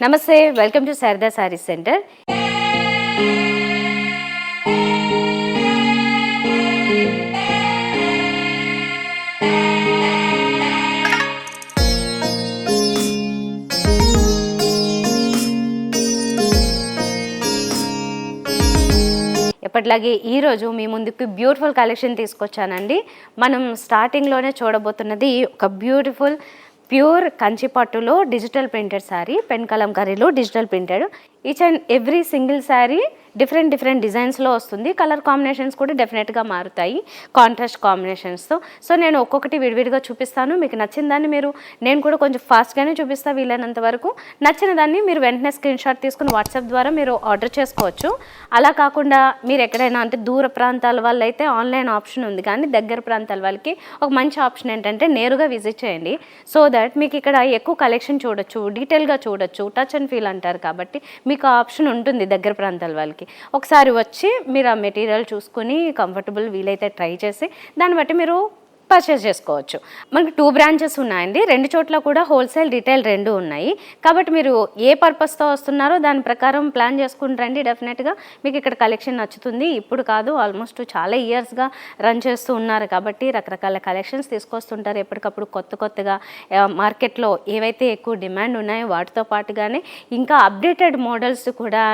నమస్తే, welcome to Sharada sarees centre. ఎప్పటిలాగే ఈరోజు మీ ముందుకు బ్యూటిఫుల్ కలెక్షన్ తీసుకొచ్చానండి. మనం స్టార్టింగ్లోనే చూడబోతున్నది ఒక బ్యూటిఫుల్ ప్యూర్ కంచిపట్టులో డిజిటల్ ప్రింటెడ్ శారీ, పెన్ కలంకారీలో digital printed. Each and every single sari different డిజైన్స్లో వస్తుంది. కలర్ కాంబినేషన్స్ కూడా డెఫినెట్గా మారుతాయి, కాంట్రాస్ట్ కాంబినేషన్స్తో. సో నేను ఒక్కొక్కటి విడివిడిగా చూపిస్తాను. మీకు నచ్చిన దాన్ని నేను కూడా కొంచెం ఫాస్ట్గానే చూపిస్తాను వీలైనంత వరకు. నచ్చిన దాన్ని మీరు వెంటనే స్క్రీన్ షాట్ తీసుకుని వాట్సాప్ ద్వారా మీరు ఆర్డర్ చేసుకోవచ్చు. అలా కాకుండా మీరు ఎక్కడైనా అంటే దూర ప్రాంతాల వాళ్ళు అయితే ఆన్లైన్ ఆప్షన్ ఉంది, కానీ దగ్గర ప్రాంతాల వాళ్ళకి ఒక మంచి ఆప్షన్ ఏంటంటే నేరుగా విజిట్ చేయండి. సో దట్ మీకు ఇక్కడ ఎక్కువ కలెక్షన్ చూడొచ్చు, డీటెయిల్గా చూడొచ్చు, టచ్ అండ్ ఫీల్ అంటారు కాబట్టి మీకు ఆ ఆప్షన్ ఉంటుంది దగ్గర ప్రాంతాల వాళ్ళకి. ఒకసారి వచ్చి మీరు ఆ మెటీరియల్ చూసుకొని కంఫర్టబుల్ వీలైతే ట్రై చేసి దాన్ని బట్టి మీరు పర్చేస్ చేసుకోవచ్చు. మనకి 2 బ్రాంచెస్ ఉన్నాయండి. 2 చోట్ల కూడా హోల్సేల్, రిటైల్ 2 ఉన్నాయి. కాబట్టి మీరు ఏ పర్పస్తో వస్తున్నారో దాని ప్రకారం ప్లాన్ చేసుకుంటారండి. డెఫినెట్గా మీకు ఇక్కడ కలెక్షన్ నచ్చుతుంది. ఇప్పుడు కాదు, ఆల్మోస్ట్ చాలా ఇయర్స్గా రన్ చేస్తూ ఉన్నారు కాబట్టి రకరకాల కలెక్షన్స్ తీసుకొస్తుంటారు ఎప్పటికప్పుడు కొత్తగా. మార్కెట్లో ఏవైతే ఎక్కువ డిమాండ్ ఉన్నాయో వాటితో పాటుగానే ఇంకా అప్డేటెడ్ మోడల్స్ కూడా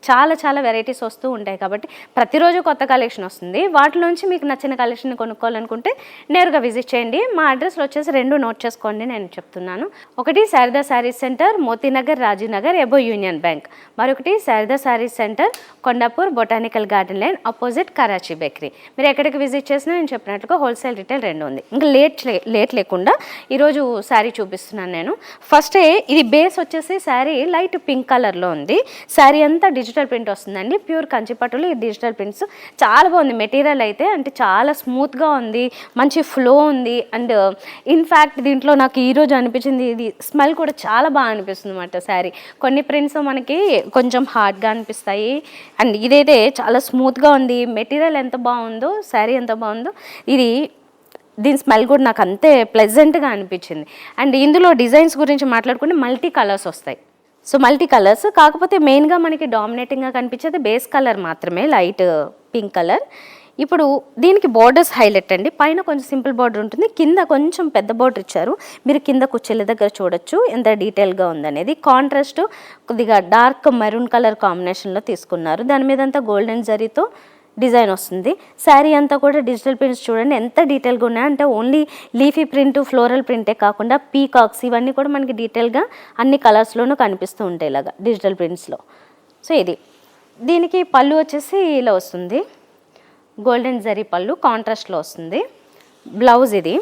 చాలా వెరైటీస్ వస్తూ ఉంటాయి. కాబట్టి ప్రతిరోజు కొత్త కలెక్షన్ వస్తుంది. వాటిలోంచి మీకు నచ్చిన కలెక్షన్ కొనుక్కోవాలనుకుంటే నేరుగా విజిట్ చేయండి. మా అడ్రస్లో వచ్చేసి 2 నోట్ చేసుకోండి, నేను చెప్తున్నాను. ఒకటి Sharada sarees centre, Motinagar, Rajinagar, above union bank. మరొకటి Sharada sarees centre, Kondapur, botanical garden lane, opposite Karachi bakery. మీరు ఎక్కడికి విజిట్ చేసినా నేను చెప్పినట్లుగా హోల్సేల్, రిటైల్ 2 ఉంది. ఇంకా లేట్ లేకుండా ఈరోజు శారీ చూపిస్తున్నాను నేను. ఫస్ట్ ఇది బేస్ వచ్చేసి శారీ లైట్ పింక్ కలర్లో ఉంది. శారీ అంతా డిజిటల్ ప్రింట్ వస్తుందండి. ప్యూర్ కంచిపట్టులో ఈ డిజిటల్ ప్రింట్స్ చాలా బాగుంది. మెటీరియల్ అయితే అంటే చాలా స్మూత్గా ఉంది, మంచి ఫ్లో ఉంది. అండ్ ఇన్ఫ్యాక్ట్ దీంట్లో నాకు ఈరోజు అనిపించింది, ఇది స్మెల్ కూడా చాలా బాగా అనిపిస్తుంది అన్నమాట. శారీ కొన్ని ప్రింట్స్ మనకి కొంచెం హార్డ్గా అనిపిస్తాయి, అండ్ ఇదైతే చాలా స్మూత్గా ఉంది. మెటీరియల్ ఎంత బాగుందో, శారీ ఎంత బాగుందో, దీని స్మెల్ కూడా నాకు అంతే ప్లెజెంట్గా అనిపించింది. అండ్ ఇందులో డిజైన్స్ గురించి మాట్లాడుకుంటే మల్టీ కలర్స్ వస్తాయి. సో మల్టీ కలర్స్ కాకపోతే మెయిన్గా మనకి డామినేటింగ్గా కనిపించేది బేస్ కలర్ మాత్రమే, లైట్ పింక్ కలర్. ఇప్పుడు దీనికి బోర్డర్స్ హైలైట్ అండి. పైన కొంచెం సింపుల్ బోర్డర్ ఉంటుంది, కింద కొంచెం పెద్ద బోర్డర్ ఇచ్చారు. మీరు కింద కుచ్చెల దగ్గర చూడొచ్చు ఎంత డీటెయిల్గా ఉందనేది. కాంట్రాస్ట్ కొద్దిగా డార్క్ మెరూన్ కలర్ కాంబినేషన్లో తీసుకున్నారు. దాని మీద అంతా గోల్డెన్ జరీతో డిజైన్ వస్తుంది. శారీ అంతా కూడా డిజిటల్ ప్రింట్స్ చూడండి ఎంత డీటెయిల్గా ఉన్నాయంటే ఓన్లీ లీఫీ ప్రింట్, ఫ్లోరల్ ప్రింటే కాకుండా పీకాక్స్ ఇవన్నీ కూడా మనకి డీటెయిల్గా అన్ని కలర్స్లోనూ కనిపిస్తూ ఉంటాయి ఇలాగా డిజిటల్ ప్రింట్స్లో. సో దీనికి పళ్ళు వచ్చేసి ఇలా వస్తుంది, గోల్డెన్ జరీ పళ్ళు కాంట్రాస్ట్లో వస్తుంది. బ్లౌజ్ ఇది.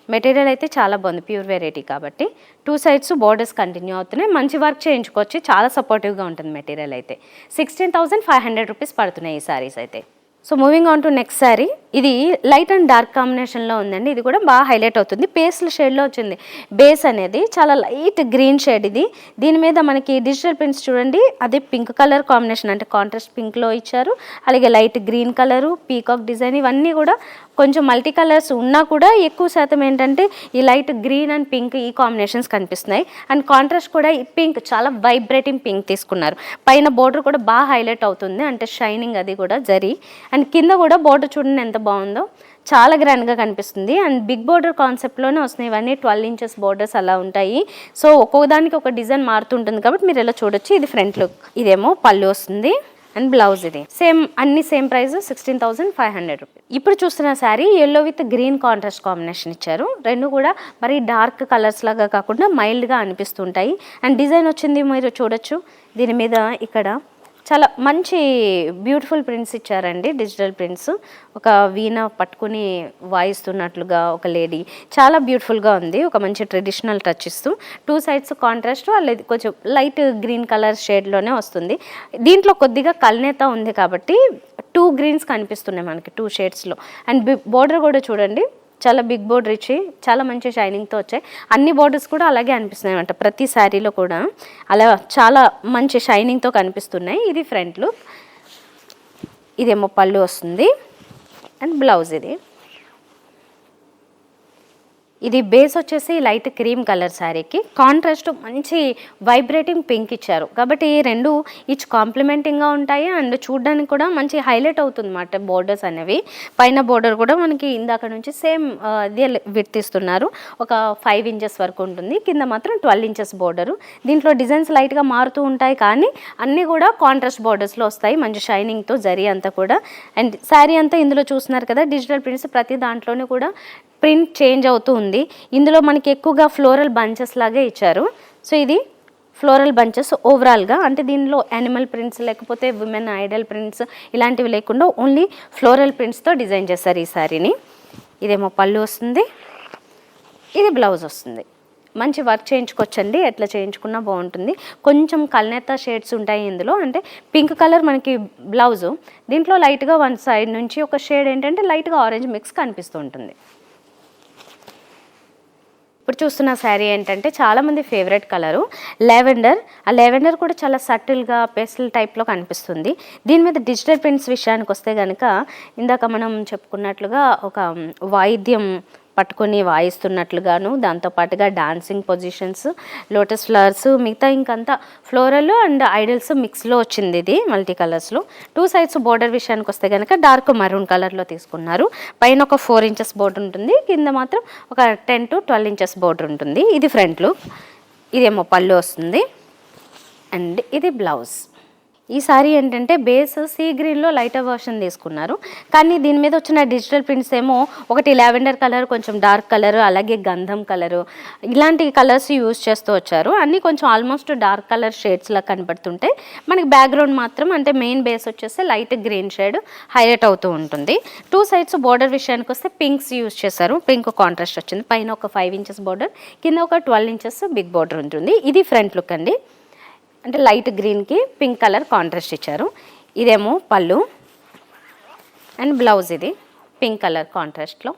మెటీరియల్ అయితే చాలా బాగుంది, ప్యూర్ వెరైటీ కాబట్టి 2 సైడ్స్ బోర్డర్స్ కంటిన్యూ అవుతున్నాయి. మంచి వర్క్ చేయించుకోవచ్చు, చాలా సపోర్టివ్గా ఉంటుంది మెటీరియల్ అయితే. 16,500 రూపీస్ పడుతున్నాయి ఈ శారీస్ అయితే. So moving on to next sari. ఇది లైట్ అండ్ డార్క్ కాంబినేషన్లో ఉందండి. ఇది కూడా బాగా హైలైట్ అవుతుంది. పేస్టల్ షేడ్లో వచ్చింది బేస్ అనేది, చాలా లైట్ గ్రీన్ షేడ్ ఇది. దీని మీద మనకి డిజిటల్ ప్రింట్స్ చూడండి, అదే పింక్ కలర్ కాంబినేషన్ అంటే కాంట్రాస్ట్ పింక్లో ఇచ్చారు. అలాగే light green colour, peacock design, ఇవన్నీ కూడా కొంచెం మల్టీ కలర్స్ ఉన్నా కూడా ఎక్కువ శాతం ఏంటంటే ఈ లైట్ గ్రీన్ అండ్ పింక్ ఈ కాంబినేషన్స్ కనిపిస్తున్నాయి. అండ్ కాంట్రాస్ట్ కూడా ఈ పింక్ చాలా వైబ్రేటింగ్ పింక్ తీసుకున్నారు. పైన బోర్డర్ కూడా బాగా హైలైట్ అవుతుంది, అంటే షైనింగ్ అది కూడా జరీ. అండ్ కింద కూడా బోర్డర్ చూడండి ఎంత బాగుందో, చాలా గ్రాండ్గా కనిపిస్తుంది. అండ్ బిగ్ బోర్డర్ కాన్సెప్ట్లోనే వస్తున్నాయి ఇవన్నీ. 12 ఇంచెస్ బోర్డర్స్ అలా ఉంటాయి. సో ఒక్కొక్కదానికి ఒక డిజైన్ మారుతుంటుంది కాబట్టి మీరు ఇలా చూడొచ్చు. ఇది ఫ్రంట్ లుక్. ఇదేమో పళ్ళు వస్తుంది అండ్ బ్లౌజ్ ఇది అన్ని సేమ్ ప్రైస్ 16,500 రూపీస్. ఇప్పుడు చూస్తున్న sari yellow with green contrast combination ఇచ్చారు. 2 కూడా మరి డార్క్ కలర్స్ లాగా కాకుండా మైల్డ్గా అనిపిస్తుంటాయి. అండ్ డిజైన్ వచ్చింది మీరు చూడొచ్చు. దీని మీద ఇక్కడ చాలా మంచి బ్యూటిఫుల్ ప్రింట్స్ ఇచ్చారండి, డిజిటల్ ప్రింట్స్. ఒక వీణ పట్టుకుని వాయిస్తున్నట్లుగా ఒక లేడీ, చాలా బ్యూటిఫుల్గా ఉంది. ఒక మంచి ట్రెడిషనల్ టచ్ ఇస్తూ 2 సైడ్స్ కాంట్రాస్ట్, వాళ్ళది కొంచెం లైట్ గ్రీన్ కలర్ షేడ్లోనే వస్తుంది. దీంట్లో కొద్దిగా కల్నేత ఉంది కాబట్టి 2 గ్రీన్స్ కనిపిస్తున్నాయి మనకి 2 షేడ్స్లో. అండ్ బోర్డర్ కూడా చూడండి, చాలా బిగ్ బోర్డర్ ఇచ్చి చాలా మంచి షైనింగ్తో వచ్చాయి. అన్ని బోర్డర్స్ కూడా అలాగే అనిపిస్తున్నాయి అన్నమాట. ప్రతి శారీలో కూడా అలా చాలా మంచి షైనింగ్తో కనిపిస్తున్నాయి. ఇది ఫ్రంట్ లుక్. ఇదేమో పళ్ళు వస్తుంది అండ్ బ్లౌజ్ ఇది. ఇది బేస్ వచ్చేసి లైట్ క్రీమ్ కలర్ శారీకి కాంట్రాస్ట్ మంచి వైబ్రేటింగ్ పింక్ ఇచ్చారు కాబట్టి రెండు ఈచ్ కాంప్లిమెంటింగ్గా ఉంటాయి అండ్ చూడడానికి కూడా మంచి హైలైట్ అవుతుంది అన్నమాట బోర్డర్స్ అనేవి. పైన బోర్డర్ కూడా మనకి ఇందాక నుంచి సేమ్ అదే విడ్త్ ఇస్తున్నారు, ఒక 5 ఇంచెస్ వరకు ఉంటుంది, కింద మాత్రం 12 ఇంచెస్ బోర్డరు. దీంట్లో డిజైన్స్ లైట్గా మారుతూ ఉంటాయి కానీ అన్నీ కూడా కాంట్రాస్ట్ బోర్డర్స్లో వస్తాయి మంచి షైనింగ్తో జరీ అంతా కూడా. అండ్ శారీ అంతా ఇందులో చూస్తున్నారు కదా డిజిటల్ ప్రింట్స్ ప్రతి దాంట్లోనూ కూడా ప్రింట్ చేంజ్ అవుతూ ఉంది. ఇందులో మనకి ఎక్కువగా ఫ్లోరల్ బంచెస్ లాగే ఇచ్చారు. సో ఇది ఫ్లోరల్ బంచెస్ ఓవరాల్గా, అంటే దీనిలో యానిమల్ ప్రింట్స్ లేకపోతే విమెన్ ఐడల్ ప్రింట్స్ ఇలాంటివి లేకుండా ఓన్లీ ఫ్లోరల్ ప్రింట్స్తో డిజైన్ చేశారు ఈ శారీని. ఇదేమో పళ్ళు వస్తుంది, ఇది బ్లౌజ్ వస్తుంది. మంచి వర్క్ చేయించుకోవచ్చండి, ఎట్లా చేయించుకున్నా బాగుంటుంది. కొంచెం కల్నేత షేడ్స్ ఉంటాయి ఇందులో, అంటే పింక్ కలర్ మనకి బ్లౌజు, దీంట్లో లైట్గా వన్ సైడ్ నుంచి ఒక షేడ్ ఏంటంటే లైట్గా ఆరెంజ్ మిక్స్ కనిపిస్తూ ఉంటుంది. ఇప్పుడు చూస్తున్న శారీ ఏంటంటే చాలామంది ఫేవరెట్ కలరు లెవెండర్. ఆ లెవెండర్ కూడా చాలా సటిల్గా పెస్టల్ టైప్లో కనిపిస్తుంది. దీని మీద డిజిటల్ ప్రింట్స్ విషయానికి వస్తే కనుక ఇందాక మనం చెప్పుకున్నట్లుగా ఒక వాయిద్యం పట్టుకొని వాయిస్తున్నట్లుగాను, దాంతోపాటుగా డాన్సింగ్ పొజిషన్స్, లోటస్ ఫ్లవర్స్, మిగతా ఇంకంతా ఫ్లోరల్ అండ్ ఐడల్స్ మిక్స్లో వచ్చింది ఇది మల్టీ కలర్స్లో. 2 సైడ్స్ బోర్డర్ విషయానికి వస్తే కనుక డార్క్ మరూన్ కలర్లో తీసుకున్నారు. పైన ఒక 4 ఇంచెస్ బోర్డర్ ఉంటుంది, కింద మాత్రం ఒక 10 to 12 ఇంచెస్ బోర్డర్ ఉంటుంది. ఇది ఫ్రంట్ లుక్. ఇదేమో పళ్ళు వస్తుంది అండ్ ఇది బ్లౌజ్. ఈ సారీ ఏంటంటే బేస్ సీ గ్రీన్లో లైటర్ వర్షన్ తీసుకున్నారు కానీ దీని మీద వచ్చిన డిజిటల్ ప్రింట్స్ ఏమో ఒకటి లావెండర్ కలర్, కొంచెం డార్క్ కలర్, అలాగే గంధం కలరు, ఇలాంటి కలర్స్ యూజ్ చేస్తూ వచ్చారు. అన్నీ కొంచెం ఆల్మోస్ట్ డార్క్ కలర్ షేడ్స్లా కనబడుతుంటాయి. మనకి బ్యాక్గ్రౌండ్ మాత్రం అంటే మెయిన్ బేస్ వచ్చేసి లైట్ గ్రీన్ షేడ్ హైలైట్ అవుతూ ఉంటుంది. 2 సైడ్స్ బోర్డర్ విషయానికి వస్తే పింక్స్ యూజ్ చేశారు, పింక్ కాంట్రాస్ట్ వచ్చింది. పైన ఒక 5 ఇంచెస్ బోర్డర్, కింద ఒక 12 ఇంచెస్ బిగ్ బోర్డర్ ఉంటుంది. ఇది ఫ్రంట్ లుక్ అండి, అంటే లైట్ గ్రీన్కి పింక్ కలర్ కాంట్రాస్ట్ ఇచ్చారు. ఇదేమో పళ్ళు అండ్ బ్లౌజ్, ఇది పింక్ కలర్ కాంట్రాస్ట్లో.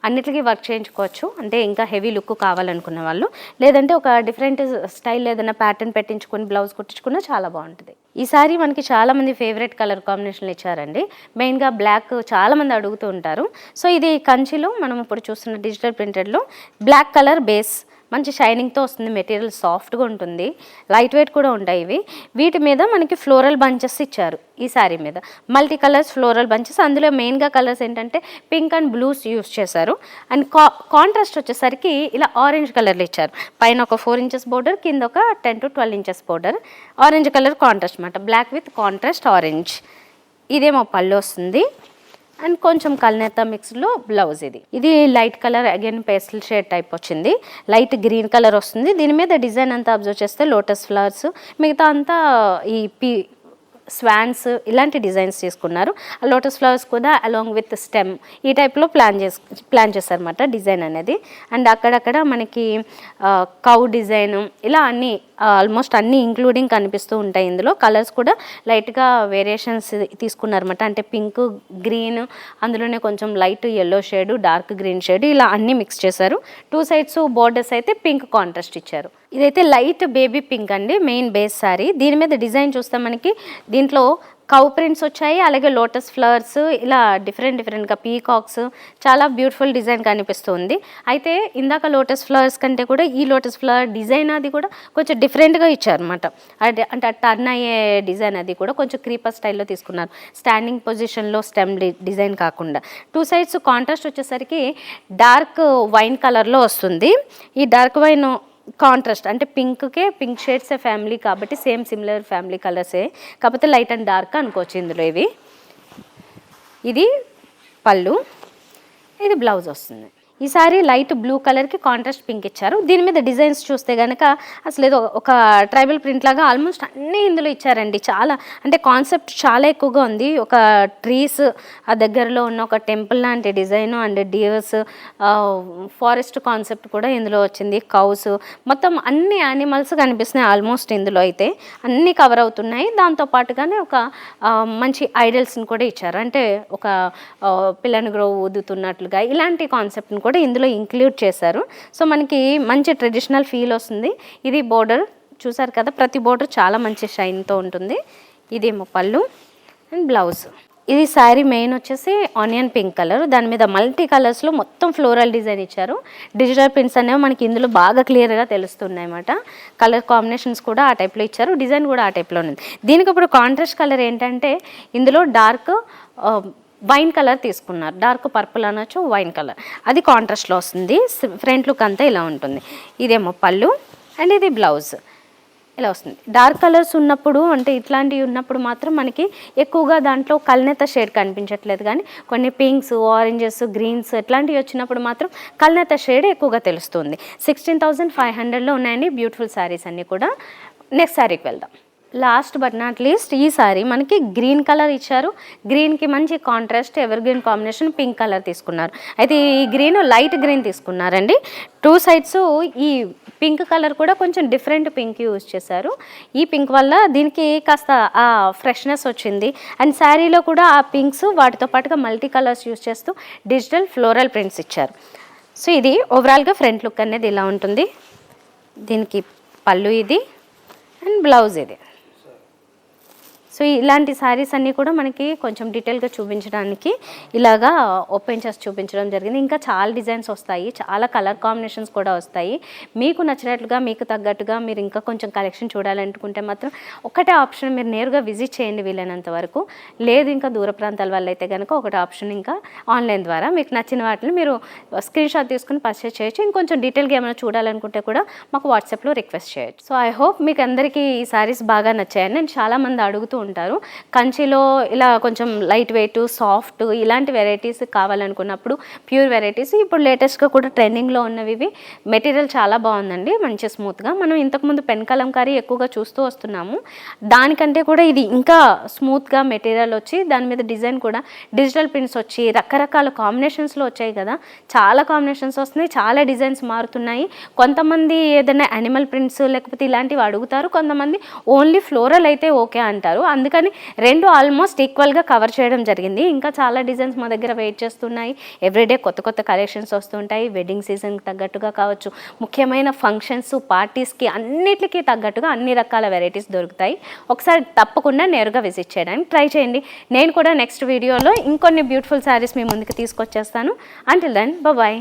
అన్నిటికీ వర్క్ చేయించుకోవచ్చు, అంటే ఇంకా హెవీ లుక్ కావాలనుకున్న వాళ్ళు, లేదంటే ఒక డిఫరెంట్ స్టైల్ ఏదైనా ప్యాటర్న్ పెట్టించుకొని బ్లౌజ్ కుట్టించుకున్నా చాలా బాగుంటుంది. ఈ సారీ మనకి చాలామంది ఫేవరెట్ కలర్ కాంబినేషన్లు ఇచ్చారండి. మెయిన్గా బ్లాక్ చాలామంది అడుగుతూ ఉంటారు. సో ఇది కంచిలో మనం ఇప్పుడు చూస్తున్న డిజిటల్ ప్రింటెడ్లో బ్లాక్ కలర్ బేస్ మంచి షైనింగ్తో వస్తుంది, మెటీరియల్ సాఫ్ట్గా ఉంటుంది, లైట్ వెయిట్ కూడా ఉంటాయి ఇవి. వీటి మీద మనకి ఫ్లోరల్ బంచెస్ ఇచ్చారు ఈ శారీ మీద, మల్టీ కలర్స్ ఫ్లోరల్ బంచెస్. అందులో మెయిన్గా కలర్స్ ఏంటంటే పింక్ అండ్ బ్లూస్ యూస్ చేశారు. అండ్ కాంట్రాస్ట్ వచ్చేసరికి ఇలా ఆరెంజ్ కలర్లు ఇచ్చారు. పైన ఒక 4 ఇంచెస్ బోర్డర్, కింద ఒక 10 to 12 inches border. Orange colour contrast అన్నమాట, బ్లాక్ విత్ కాంట్రాస్ట్ ఆరెంజ్. ఇదేమో పళ్ళు వస్తుంది అండ్ కొంచెం కల్నేత మిక్స్లో బ్లౌజ్. ఇది light colour again pastel shade type వచ్చింది, లైట్ గ్రీన్ కలర్ వస్తుంది. దీని మీద డిజైన్ అంతా అబ్జర్వ్ చేస్తే లోటస్ ఫ్లవర్స్, మిగతా అంతా ఈ స్వాన్స్ ఇలాంటి డిజైన్స్ తీసుకున్నారు. ఆ లోటస్ ఫ్లవర్స్ కూడా అలాంగ్ విత్ స్టెమ్ ఈ టైప్లో ప్లాన్ చేశారన్నమాట డిజైన్ అనేది. అండ్ అక్కడక్కడ మనకి కౌ డిజైన్ ఇలా అన్నీ ఆల్మోస్ట్ అన్నీ ఇంక్లూడింగ్ కనిపిస్తూ ఉంటాయి. ఇందులో కలర్స్ కూడా లైట్గా వేరియేషన్స్ తీసుకున్నారన్నమాట, అంటే పింక్ గ్రీన్, అందులోనే కొంచెం light yellow shade, dark green shade, ఇలా అన్నీ మిక్స్ చేశారు. 2 సైడ్స్ బోర్డర్స్ అయితే పింక్ కాంట్రాస్ట్ ఇచ్చారు. ఇదైతే లైట్ బేబీ పింక్ అండి, మెయిన్ బేస్ సారీ. దీని మీద డిజైన్ చూస్తే మనకి దీంట్లో కౌ ప్రింట్స్ వచ్చాయి, అలాగే లోటస్ ఫ్లవర్స్, ఇలా డిఫరెంట్గా పీకాక్స్, చాలా బ్యూటిఫుల్ డిజైన్ కనిపిస్తుంది. అయితే ఇందాక లోటస్ ఫ్లవర్స్ కంటే కూడా ఈ లోటస్ ఫ్లవర్ డిజైన్ అది కూడా కొంచెం డిఫరెంట్గా ఇచ్చారన్నమాట. అంటే టర్న్ అయ్యే డిజైన్ అది కూడా కొంచెం క్రీపర్ స్టైల్లో తీసుకున్నారు, స్టాండింగ్ పొజిషన్లో స్టెమ్ డిజైన్ కాకుండా. 2 సైడ్స్ కాంట్రాస్ట్ వచ్చేసరికి డార్క్ వైన్ కలర్లో వస్తుంది. ఈ డార్క్ వైన్ కాంట్రాస్ట్ అంటే పింక్ షేడ్సే ఫ్యామిలీ కాబట్టి సేమ్ సిమిలర్ ఫ్యామిలీ కలర్సే, కాకపోతే లైట్ అండ్ డార్క్ అనుకోవచ్చు ఇందులో ఇవి. ఇది పళ్ళు, ఇది బ్లౌజ్ వస్తుంది. ఈ సారీ లైట్ బ్లూ కలర్కి కాంట్రాస్ట్ పింక్ ఇచ్చారు. దీని మీద డిజైన్స్ చూస్తే కనుక అసలు ఏదో ఒక ట్రైబల్ ప్రింట్ లాగా ఆల్మోస్ట్ అన్నీ ఇందులో ఇచ్చారండి. చాలా అంటే కాన్సెప్ట్ చాలా ఎక్కువగా ఉంది. ఒక ట్రీస్ ఆ దగ్గరలో ఉన్న ఒక టెంపుల్ లాంటి design and deers, forest concept కూడా ఇందులో వచ్చింది, కౌస్, మొత్తం అన్ని యానిమల్స్ కనిపిస్తున్నాయి ఆల్మోస్ట్ ఇందులో అయితే అన్నీ కవర్ అవుతున్నాయి. దాంతోపాటుగానే ఒక మంచి ఐడల్స్ని కూడా ఇచ్చారు, అంటే ఒక పిల్లని గ్రో ఊదుతున్నట్లుగా ఇలాంటి కాన్సెప్ట్ని కూడా ఇందులో ఇంక్లూడ్ చేశారు. సో మనకి మంచి ట్రెడిషనల్ ఫీల్ వస్తుంది. ఇది బోర్డర్ చూసారు కదా, ప్రతి బోర్డర్ చాలా మంచి షైన్తో ఉంటుంది. ఇదేమో పళ్ళు అండ్ బ్లౌజ్. ఇది శారీ మెయిన్ వచ్చేసి ఆనియన్ పింక్ కలర్, దాని మీద మల్టీ కలర్స్లో మొత్తం ఫ్లోరల్ డిజైన్ ఇచ్చారు. డిజిటల్ ప్రింట్స్ అనేవి మనకి ఇందులో బాగా క్లియర్గా తెలుస్తున్నాయి అన్నమాట. కలర్ కాంబినేషన్స్ కూడా ఆ టైప్లో ఇచ్చారు, డిజైన్ కూడా ఆ టైప్లో ఉంది. దీనికి ఇప్పుడు కాంట్రాస్ట్ కలర్ ఏంటంటే ఇందులో డార్క్ వైన్ కలర్ తీసుకున్నారు, డార్క్ పర్పుల్ అనొచ్చు, వైన్ కలర్, అది కాంట్రాస్ట్లో వస్తుంది. ఫ్రంట్ లుక్ అంతా ఇలా ఉంటుంది. ఇదేమో పళ్ళు అండ్ ఇది బ్లౌజ్ ఇలా వస్తుంది. డార్క్ కలర్స్ ఉన్నప్పుడు అంటే ఇట్లాంటివి ఉన్నప్పుడు మాత్రం మనకి ఎక్కువగా దాంట్లో కల్నేత షేడ్ కనిపించట్లేదు, కానీ కొన్ని పింక్స్, ఆరెంజెస్, గ్రీన్స్ ఇట్లాంటివి వచ్చినప్పుడు మాత్రం కల్నేత షేడ్ ఎక్కువగా తెలుస్తుంది. 16,500లో ఉన్నాయండి బ్యూటిఫుల్ శారీస్ అన్నీ కూడా. నెక్స్ట్ శారీకి వెళ్దాం. లాస్ట్ బట్ నాట్ లీస్ట్ ఈ సారీ మనకి గ్రీన్ కలర్ ఇచ్చారు. గ్రీన్కి మంచి contrast ever green combination pink colour తీసుకున్నారు. అయితే ఈ గ్రీన్ లైట్ గ్రీన్ తీసుకున్నారండి. 2 సైడ్స్ ఈ పింక్ కలర్ కూడా కొంచెం డిఫరెంట్ పింక్ యూజ్ చేశారు. ఈ పింక్ వల్ల దీనికి కాస్త ఆ ఫ్రెష్నెస్ వచ్చింది. అండ్ శారీలో కూడా ఆ పింక్స్ వాటితో పాటుగా మల్టీ కలర్స్ యూజ్ చేస్తూ డిజిటల్ ఫ్లోరల్ ప్రింట్స్ ఇచ్చారు. సో ఇది ఓవరాల్గా ఫ్రంట్ లుక్ అనేది ఇలా ఉంటుంది. దీనికి పళ్ళు ఇది అండ్ బ్లౌజ్ ఇది. సో ఇలాంటి శారీస్ అన్నీ కూడా మనకి కొంచెం డీటెయిల్గా చూపించడానికి ఇలాగా ఓపెన్ చేసి చూపించడం జరిగింది. ఇంకా చాలా డిజైన్స్ వస్తాయి, చాలా కలర్ కాంబినేషన్స్ కూడా వస్తాయి. మీకు నచ్చినట్లుగా మీకు తగ్గట్టుగా మీరు ఇంకా కొంచెం కలెక్షన్ చూడాలనుకుంటే మాత్రం ఒకటే ఆప్షన్, మీరు నేరుగా విజిట్ చేయండి వీలైనంత వరకు. లేదు ఇంకా దూర ప్రాంతాల వల్ల అయితే కనుక ఒకటే ఆప్షన్, ఇంకా ఆన్లైన్ ద్వారా మీకు నచ్చిన వాటిని మీరు స్క్రీన్ షాట్ తీసుకుని పర్చేస్ చేయొచ్చు. ఇంకొంచెం డీటెయిల్గా ఏమైనా చూడాలనుకుంటే కూడా మాకు వాట్సాప్లో రిక్వెస్ట్ చేయొచ్చు. సో ఐ హోప్ మీకు అందరికీ ఈ శారీస్ బాగా నచ్చాయని. నేను చాలామంది అడుగుతూ ఉంటారు కంచిలో ఇలా కొంచెం లైట్ వెయిట్, సాఫ్ట్ ఇలాంటి వెరైటీస్ కావాలనుకున్నప్పుడు ప్యూర్ వెరైటీస్ ఇప్పుడు లేటెస్ట్గా కూడా ట్రెండింగ్లో ఉన్నవి. ఇవి మెటీరియల్ చాలా బాగుందండి, మంచి స్మూత్గా. మనం ఇంతకుముందు పెన్ కలంకారీ ఎక్కువగా చూస్తూ వస్తున్నాము, దానికంటే కూడా ఇది ఇంకా స్మూత్గా మెటీరియల్ వచ్చి దాని మీద డిజైన్ కూడా డిజిటల్ ప్రింట్స్ వచ్చి రకరకాల కాంబినేషన్స్లో వచ్చాయి కదా. చాలా కాంబినేషన్స్ వస్తున్నాయి, చాలా డిజైన్స్ మారుతున్నాయి. కొంతమంది ఏదైనా యానిమల్ ప్రింట్స్ లేకపోతే ఇలాంటివి అడుగుతారు, కొంతమంది ఓన్లీ ఫ్లోరల్ అయితే ఓకే అంటారు. అందుకని రెండు ఆల్మోస్ట్ ఈక్వల్గా కవర్ చేయడం జరిగింది. ఇంకా చాలా డిజైన్స్ మా దగ్గర వెయిట్ చేస్తున్నాయి. ఎవ్రీడే కొత్త కొత్త కలెక్షన్స్ వస్తుంటాయి. వెడ్డింగ్ సీజన్కి తగ్గట్టుగా కావచ్చు, ముఖ్యమైన ఫంక్షన్స్, పార్టీస్కి అన్నిటికీ తగ్గట్టుగా అన్ని రకాల వెరైటీస్ దొరుకుతాయి. ఒకసారి తప్పకుండా నేరుగా విజిట్ చేయడానికి ట్రై చేయండి. నేను కూడా నెక్స్ట్ వీడియోలో ఇంకొన్ని బ్యూటిఫుల్ శారీస్ మీ ముందుకు తీసుకొచ్చేస్తాను. Until then bye.